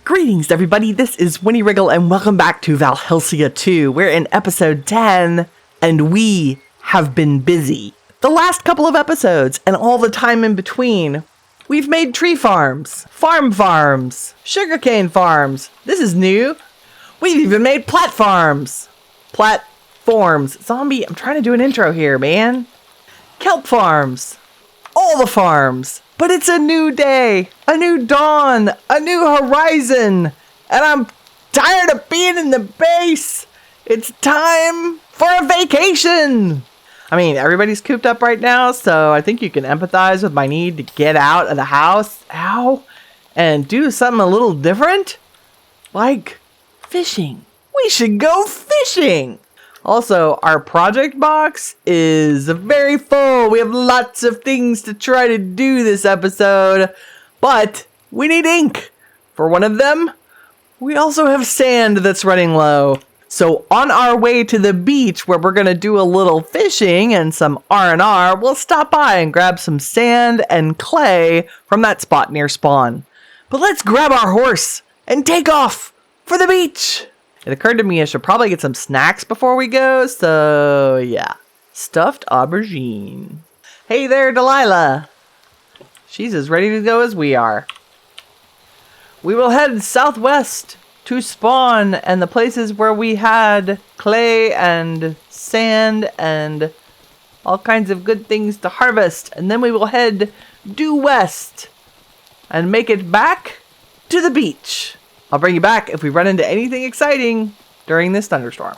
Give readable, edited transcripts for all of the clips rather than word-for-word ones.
Greetings, everybody. This is Winnie Wriggle, and welcome back to Valhelsia 2. We're in episode 10, and we have been busy. The last couple of episodes, and all the time in between, we've made tree farms, farms, sugarcane farms. This is new. We've even made platforms. Zombie, I'm trying to do an intro here, man. Kelp farms. All the farms. But it's a new day, a new dawn, a new horizon, and I'm tired of being in the base. It's time for a vacation. I mean, everybody's cooped up right now, so I think you can empathize with my need to get out of the house, and do something a little different, like fishing. We should go fishing. Also, our project box is very full. We have lots of things to try to do this episode, but we need ink for one of them. We also have sand that's running low. So on our way to the beach where we're going to do a little fishing and some R&R, we'll stop by and grab some sand and clay from that spot near spawn. But let's grab our horse and take off for the beach. It occurred to me I should probably get some snacks before we go, so yeah. Stuffed aubergine. Hey there, Delilah. She's as ready to go as we are. We will head southwest to spawn and the places where we had clay and sand and all kinds of good things to harvest. And then we will head due west and make it back to the beach. I'll bring you back if we run into anything exciting during this thunderstorm.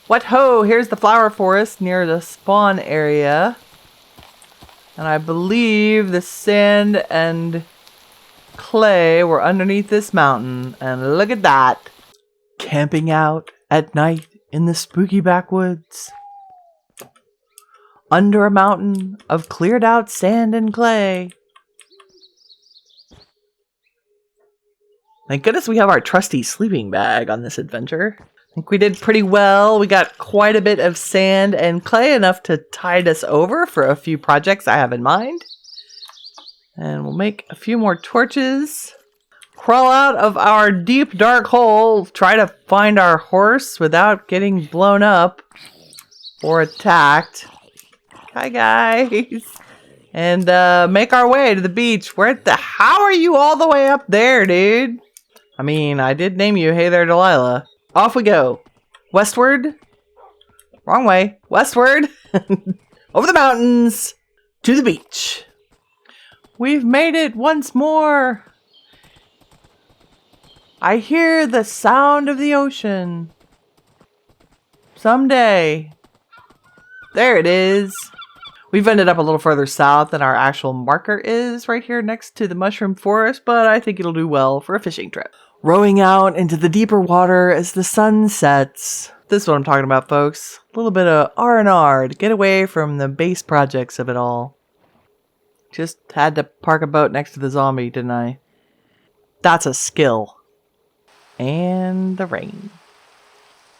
What ho, here's the flower forest near the spawn area. And I believe the sand and clay were underneath this mountain. And look at that. Camping out at night in the spooky backwoods. Under a mountain of cleared out sand and clay. Thank goodness we have our trusty sleeping bag on this adventure. I think we did pretty well. We got quite a bit of sand and clay, enough to tide us over for a few projects I have in mind. And we'll make a few more torches. Crawl out of our deep dark hole. Try to find our horse without getting blown up or attacked. Hi guys. And make our way to the beach. How are you all the way up there, dude? I mean, I did name you Hey There, Delilah. Off we go. Westward. Wrong way. Westward. Over the mountains. To the beach. We've made it once more. I hear the sound of the ocean. Someday. There it is. We've ended up a little further south than our actual marker is, right here next to the mushroom forest, but I think it'll do well for a fishing trip. Rowing out into the deeper water as the sun sets. This is what I'm talking about, folks. A little bit of R&R to get away from the base projects of it all. Just had to park a boat next to the zombie, didn't I? That's a skill. And the rain.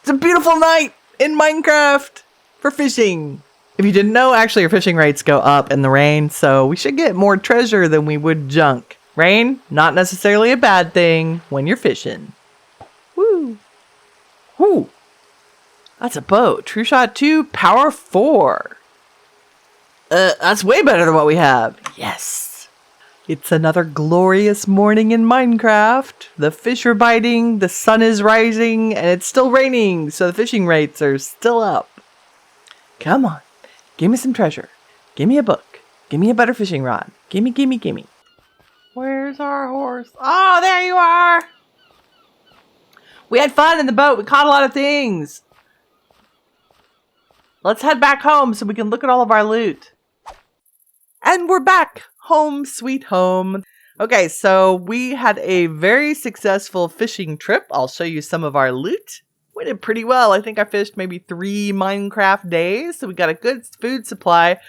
It's a beautiful night in Minecraft for fishing. If you didn't know, actually your fishing rates go up in the rain, so we should get more treasure than we would junk. Rain, not necessarily a bad thing when you're fishing. Woo! Woo! That's a boat. True Shot 2, Power 4. That's way better than what we have. Yes! It's another glorious morning in Minecraft. The fish are biting, the sun is rising, and it's still raining, so the fishing rates are still up. Come on. Give me some treasure. Give me a book. Give me a better fishing rod. Gimme. Where's our horse? Oh, there you are! We had fun in the boat. We caught a lot of things. Let's head back home so we can look at all of our loot. And we're back. Home, sweet home. Okay, so we had a very successful fishing trip. I'll show you some of our loot. We did pretty well. I think I fished maybe 3 Minecraft days, so we got a good food supply.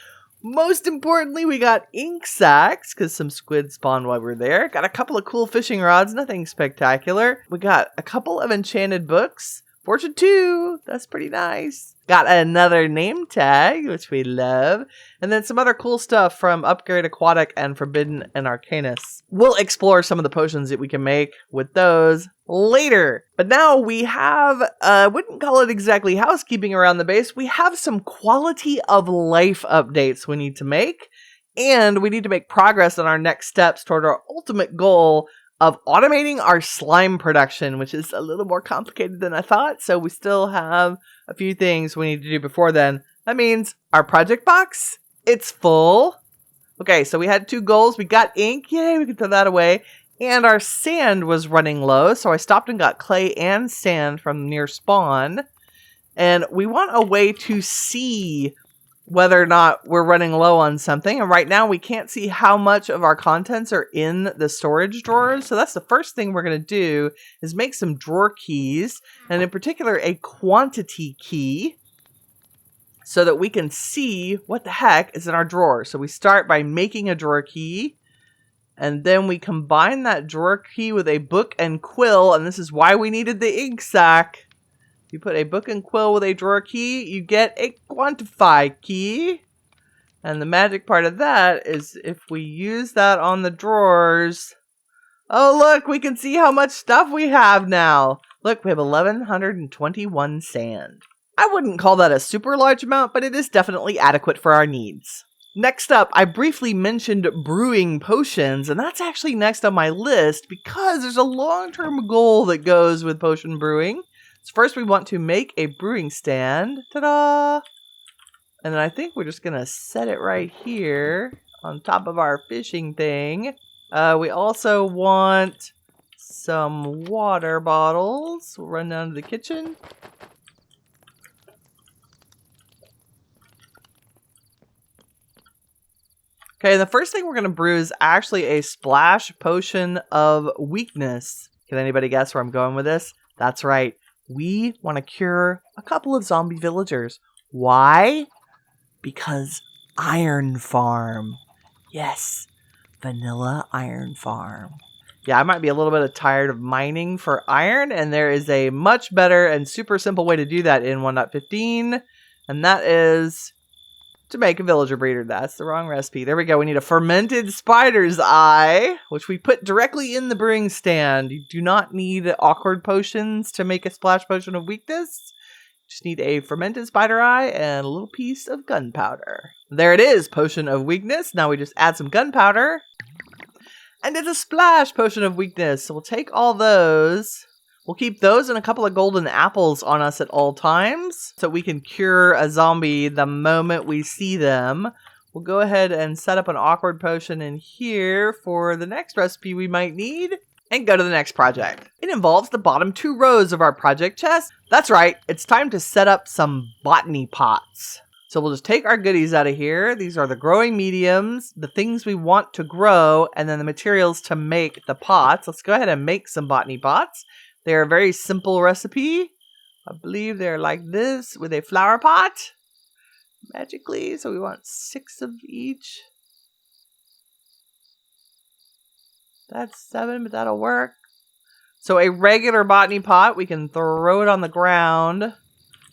Most importantly, we got ink sacks, because some squid spawned while we were there. Got a couple of cool fishing rods, nothing spectacular. We got a couple of enchanted books. Fortune 2, that's pretty nice. Got another name tag, which we love. And then some other cool stuff from Upgrade Aquatic and Forbidden and Arcanus. We'll explore some of the potions that we can make with those later. But now we have, wouldn't call it exactly housekeeping around the base. We have some quality of life updates we need to make. And we need to make progress on our next steps toward our ultimate goal of automating our slime production, which is a little more complicated than I thought. So we still have a few things we need to do before then. That means our project box, it's full. Okay, so we had 2 goals. We got ink. Yay, we can throw that away. And our sand was running low. So I stopped and got clay and sand from near spawn. And we want a way to see whether or not we're running low on something. And right now we can't see how much of our contents are in the storage drawers. So that's the first thing we're going to do is make some drawer keys, and in particular a quantity key, so that we can see what the heck is in our drawer. So we start by making a drawer key, and then we combine that drawer key with a book and quill, and this is why we needed the ink sac. You put a book and quill with a drawer key, you get a quantify key. And the magic part of that is if we use that on the drawers, oh look, we can see how much stuff we have now. Look, we have 1,121 sand. I wouldn't call that a super large amount, but it is definitely adequate for our needs. Next up, I briefly mentioned brewing potions, and that's actually next on my list because there's a long-term goal that goes with potion brewing. So first we want to make a brewing stand. Ta-da! And then I think we're just going to set it right here on top of our fishing thing. We also want some water bottles. We'll run down to the kitchen. Okay, the first thing we're going to brew is actually a splash potion of weakness. Can anybody guess where I'm going with this? That's right. We want to cure a couple of zombie villagers. Why? Because iron farm. Yes, vanilla iron farm. Yeah, I might be a little bit tired of mining for iron, and there is a much better and super simple way to do that in 1.15, and that is to make a villager breeder. That's the wrong recipe. There we go. We need a fermented spider's eye, which we put directly in the brewing stand. You do not need awkward potions to make a splash potion of weakness. You just need a fermented spider eye and a little piece of gunpowder. There it is, potion of weakness. Now we just add some gunpowder, and it's a splash potion of weakness. So we'll take all those. We'll keep those and a couple of golden apples on us at all times so we can cure a zombie the moment we see them. We'll go ahead and set up an awkward potion in here for the next recipe we might need and go to the next project. It involves the bottom 2 rows of our project chest. That's right, it's time to set up some botany pots. So we'll just take our goodies out of here. These are the growing mediums, the things we want to grow, and then the materials to make the pots. Let's go ahead and make some botany pots. They're a very simple recipe. I believe they're like this with a flower pot. Magically, so we want 6 of each. That's 7, but that'll work. So a regular botany pot, we can throw it on the ground,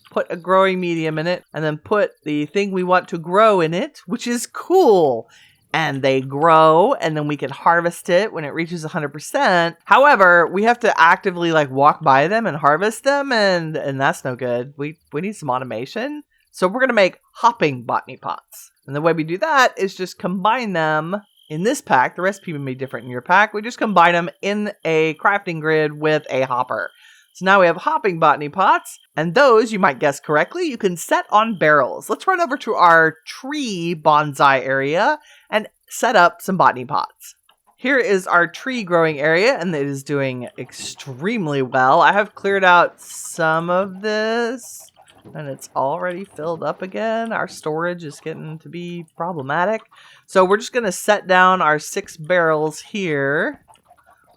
put a growing medium in it, and then put the thing we want to grow in it, which is cool. And they grow, and then we can harvest it when it reaches 100%. However, we have to actively walk by them and harvest them, and that's no good. We need some automation. So we're going to make hopping botany pots. And the way we do that is just combine them in this pack. The recipe may be different in your pack. We just combine them in a crafting grid with a hopper. So now we have hopping botany pots, and those, you might guess correctly, you can set on barrels. Let's run over to our tree bonsai area and set up some botany pots. Here is our tree growing area, and it is doing extremely well. I have cleared out some of this, and it's already filled up again. Our storage is getting to be problematic. So we're just going to set down our 6 barrels here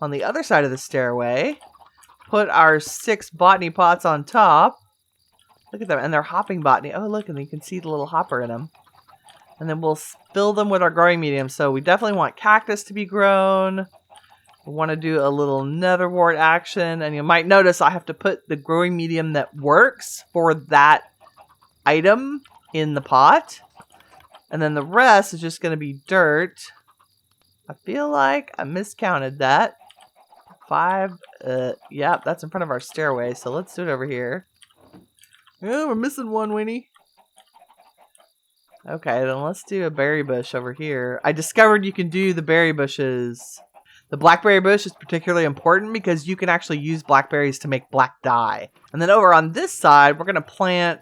on the other side of the stairway. Put our 6 botany pots on top. Look at them, and they're hopping botany. Oh, look, and you can see the little hopper in them. And then we'll fill them with our growing medium. So we definitely want cactus to be grown. We want to do a little netherwort action. And you might notice I have to put the growing medium that works for that item in the pot. And then the rest is just going to be dirt. I feel like I miscounted that. 5, yeah, that's in front of our stairway, so let's do it over here. Oh, we're missing one, Winnie. Okay, then let's do a berry bush over here. I discovered you can do the berry bushes. The blackberry bush is particularly important because you can actually use blackberries to make black dye. And then over on this side, we're going to plant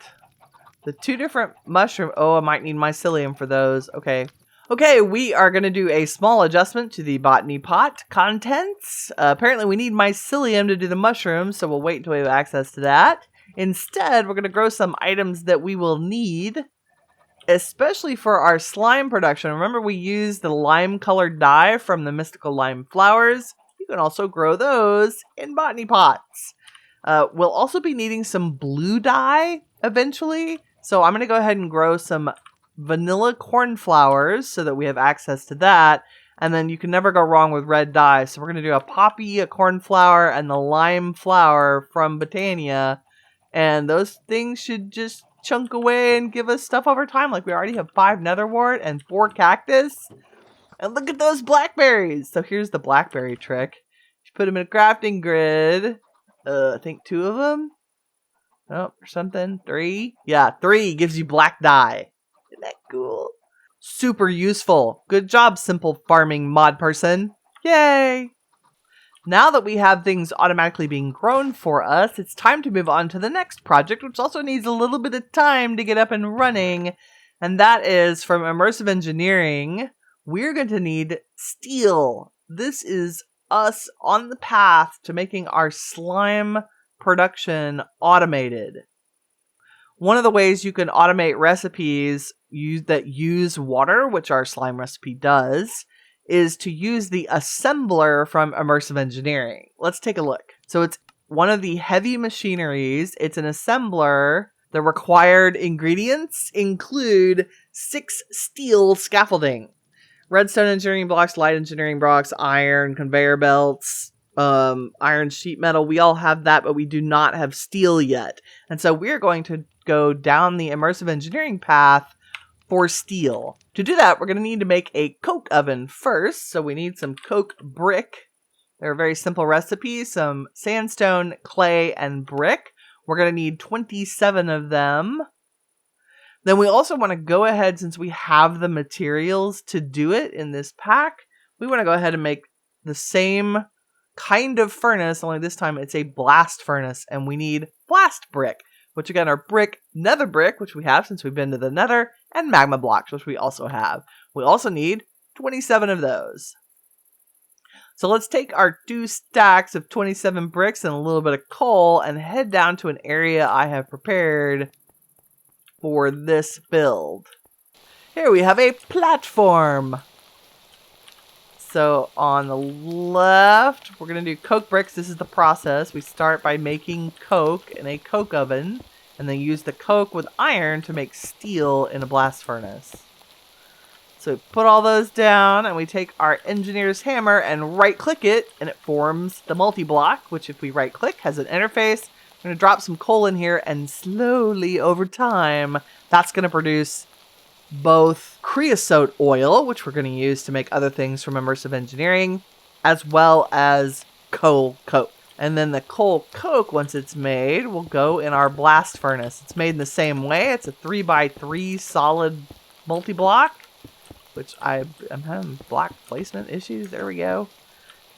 the 2 different mushroom. Oh, I might need mycelium for those. Okay. Okay, we are going to do a small adjustment to the Botany Pot contents. Apparently, we need mycelium to do the mushrooms, so we'll wait until we have access to that. Instead, we're going to grow some items that we will need, especially for our slime production. Remember, we used the lime-colored dye from the mystical lime flowers. You can also grow those in Botany Pots. We'll also be needing some blue dye eventually, so I'm going to go ahead and grow some vanilla cornflowers so that we have access to that. And then you can never go wrong with red dye. So we're going to do a poppy, a cornflower, and the lime flower from Botania. And those things should just chunk away and give us stuff over time. Like we already have 5 netherwort and 4 cactus. And look at those blackberries. So here's the blackberry trick. You put them in a crafting grid. I think 2 of them. Oh, or something. 3. Yeah, 3 gives you black dye. Isn't that cool? Super useful. Good job, simple farming mod person. Yay! Now that we have things automatically being grown for us, it's time to move on to the next project, which also needs a little bit of time to get up and running. And that is from Immersive Engineering. We're going to need steel. This is us on the path to making our slime production automated. One of the ways you can automate recipes that use water, which our slime recipe does, is to use the assembler from Immersive Engineering. Let's take a look. So it's one of the heavy machineries. It's an assembler. The required ingredients include 6 steel scaffolding, redstone engineering blocks, light engineering blocks, iron, conveyor belts, iron sheet metal. We all have that, but we do not have steel yet. And so we're going to go down the Immersive Engineering path for steel. To do that, we're going to need to make a coke oven first. So we need some coke brick. They're a very simple recipe. Some sandstone, clay, and brick. We're going to need 27 of them. Then we also want to go ahead, since we have the materials to do it in this pack, we want to go ahead and make the same kind of furnace, only this time it's a blast furnace, and we need blast brick, which again are brick, nether brick, which we have since we've been to the nether, and magma blocks, which we also have. We also need 27 of those. So let's take our 2 stacks of 27 bricks and a little bit of coal and head down to an area I have prepared for this build. Here we have a platform. So on the left, we're going to do coke bricks. This is the process. We start by making coke in a coke oven, and then use the coke with iron to make steel in a blast furnace. So we put all those down, and we take our engineer's hammer and right-click it, and it forms the multi-block, which if we right-click has an interface. I'm going to drop some coal in here, and slowly over time, that's going to produce both creosote oil, which we're going to use to make other things from Immersive Engineering, as well as coal coke. And then the coal coke, once it's made, will go in our blast furnace. It's made in the same way. It's a 3x3 solid multi-block, which I'm having block placement issues. There we go.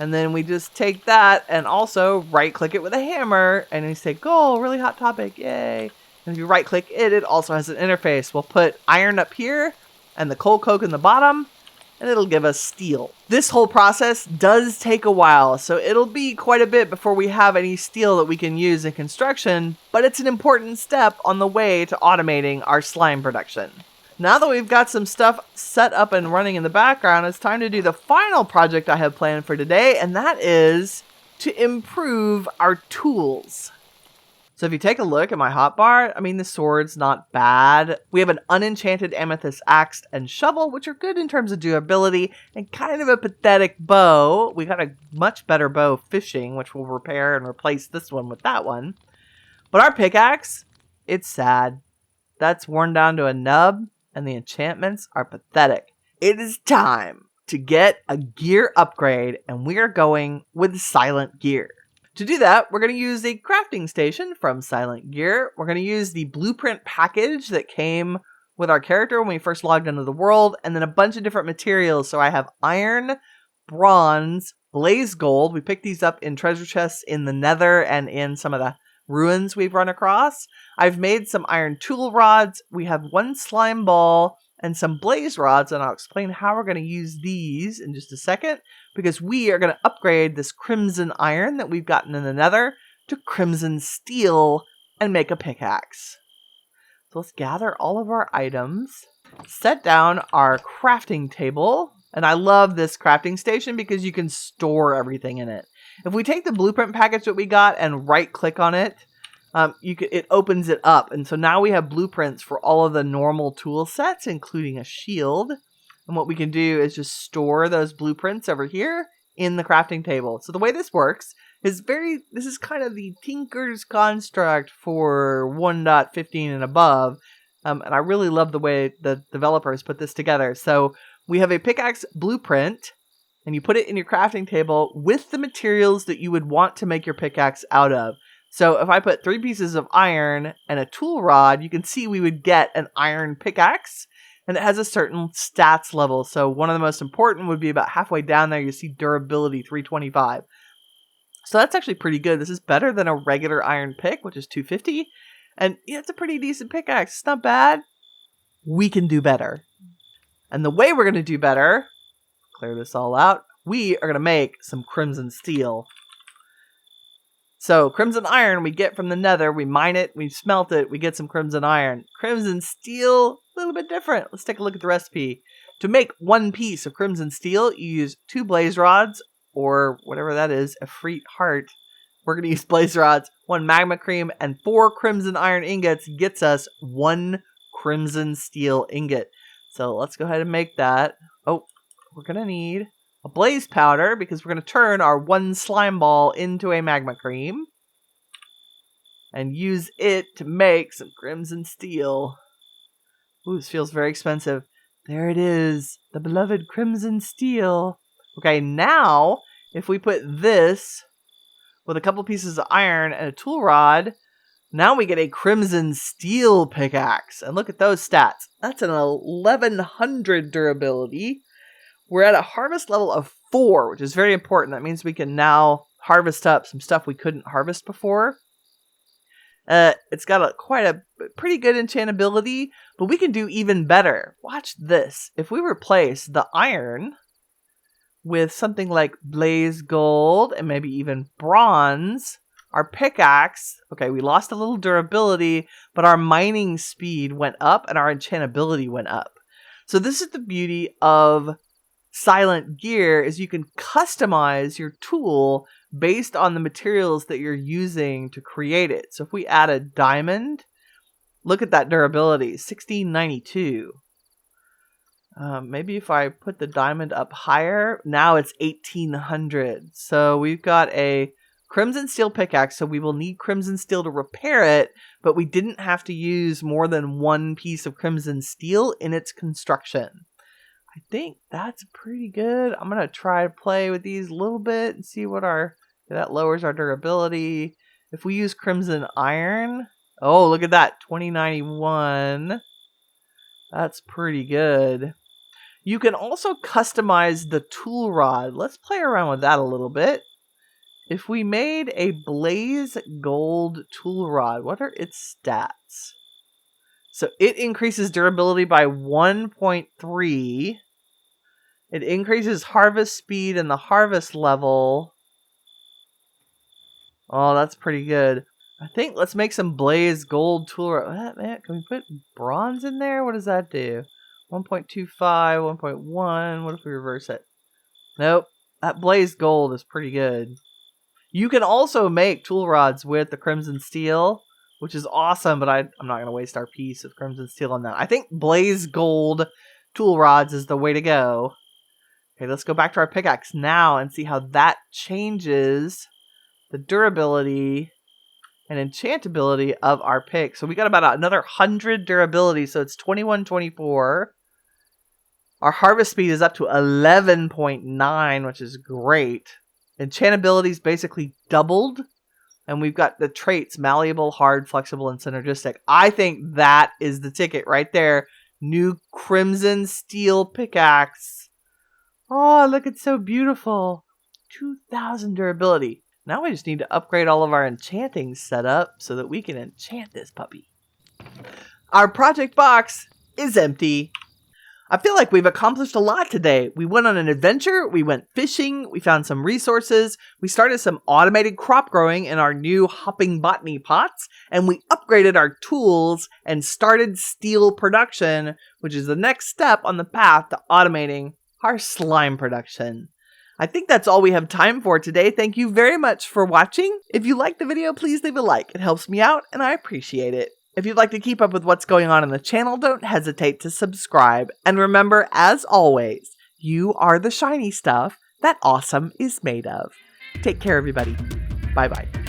And then we just take that and also right-click it with a hammer, and we say, "Goal, really hot topic, yay." And if you right-click it, it also has an interface. We'll put iron up here and the coal coke in the bottom, and it'll give us steel. This whole process does take a while, so it'll be quite a bit before we have any steel that we can use in construction, but it's an important step on the way to automating our slime production. Now that we've got some stuff set up and running in the background, it's time to do the final project I have planned for today, and that is to improve our tools. So if you take a look at my hotbar, I mean, the sword's not bad. We have an unenchanted amethyst axe and shovel, which are good in terms of durability, and kind of a pathetic bow. We got a much better bow fishing, which we'll repair and replace this one with that one. But our pickaxe, it's sad. That's worn down to a nub, and the enchantments are pathetic. It is time to get a gear upgrade, and we are going with Silent Gear. To do that, we're going to use a crafting station from Silent Gear. We're going to use the blueprint package that came with our character when we first logged into the world, and then a bunch of different materials. So I have iron, bronze, blaze gold. We picked these up in treasure chests in the nether and in some of the ruins we've run across. I've made some iron tool rods. We have one slime ball and some blaze rods, and I'll explain how we're going to use these in just a second, because we are going to upgrade this crimson iron that we've gotten in the nether to crimson steel and make a pickaxe. So let's gather all of our items, set down our crafting table, and I love this crafting station because you can store everything in it. If we take the blueprint package that we got and right click on it, it opens it up, and so now we have blueprints for all of the normal tool sets, including a shield. And what we can do is just store those blueprints over here in the crafting table. So the way this works is this is kind of the Tinker's Construct for 1.15 and above. And I really love the way the developers put this together. So we have a pickaxe blueprint, and you put it in your crafting table with the materials that you would want to make your pickaxe out of. So if I put 3 pieces of iron and a tool rod, you can see we would get an iron pickaxe, and it has a certain stats level. So one of the most important would be about halfway down there. You see durability 325. So that's actually pretty good. This is better than a regular iron pick, which is 250. And yeah, it's a pretty decent pickaxe. It's not bad. We can do better. And the way we're going to do better, clear this all out, we are going to make some crimson steel. So crimson iron we get from the nether, we mine it, we smelt it, we get some crimson iron. Crimson steel, a little bit different. Let's take a look at the recipe. To make 1 piece of crimson steel, you use 2 blaze rods, or whatever that is, a Efreet heart. We're going to use blaze rods, 1 magma cream, and 4 crimson iron ingots gets us 1 crimson steel ingot. So let's go ahead and make that. Oh, we're going to need a blaze powder, because we're going to turn our 1 slime ball into a magma cream and use it to make some crimson steel. Ooh, this feels very expensive. There it is, the beloved crimson steel. Okay, now if we put this with a couple pieces of iron and a tool rod, now we get a crimson steel pickaxe. And look at those stats. That's an 1100 durability. We're at a harvest level of 4, which is very important. That means we can now harvest up some stuff we couldn't harvest before. It's got quite a pretty good enchantability, but we can do even better. Watch this. If we replace the iron with something like blaze gold and maybe even bronze, our pickaxe, okay, we lost a little durability, but our mining speed went up and our enchantability went up. So this is the beauty of Silent Gear, is you can customize your tool based on the materials that you're using to create it. So if we add a diamond, look at that durability, 1692. Maybe if I put the diamond up higher, now it's 1800. So we've got a crimson steel pickaxe, so we will need crimson steel to repair it, but we didn't have to use more than 1 piece of crimson steel in its construction. I think that's pretty good. I'm going to try to play with these a little bit and see what that lowers our durability. If we use crimson iron, oh, look at that, 2091. That's pretty good. You can also customize the tool rod. Let's play around with that a little bit. If we made a blaze gold tool rod, what are its stats? So it increases durability by 1.3. It increases harvest speed and the harvest level. Oh, that's pretty good. I think let's make some blaze gold tool. Man, can we put bronze in there? What does that do? 1.25, 1.1. What if we reverse it? Nope. That blaze gold is pretty good. You can also make tool rods with the crimson steel, which is awesome, but I'm not going to waste our piece of crimson steel on that. I think blaze gold tool rods is the way to go. Okay, let's go back to our pickaxe now and see how that changes the durability and enchantability of our pick. So we got about another 100 durability, so it's 2124. Our harvest speed is up to 11.9, which is great. Enchantability is basically doubled. And we've got the traits, malleable, hard, flexible, and synergistic. I think that is the ticket right there. New Crimson Steel Pickaxe. Oh, look, it's so beautiful. 2,000 durability. Now we just need to upgrade all of our enchanting setup so that we can enchant this puppy. Our project box is empty. I feel like we've accomplished a lot today. We went on an adventure, we went fishing, we found some resources, we started some automated crop growing in our new hopping botany pots, and we upgraded our tools and started steel production, which is the next step on the path to automating our slime production. I think that's all we have time for today. Thank you very much for watching. If you liked the video, please leave a like. It helps me out and I appreciate it. If you'd like to keep up with what's going on in the channel, don't hesitate to subscribe. And remember, as always, you are the shiny stuff that awesome is made of. Take care, everybody. Bye-bye.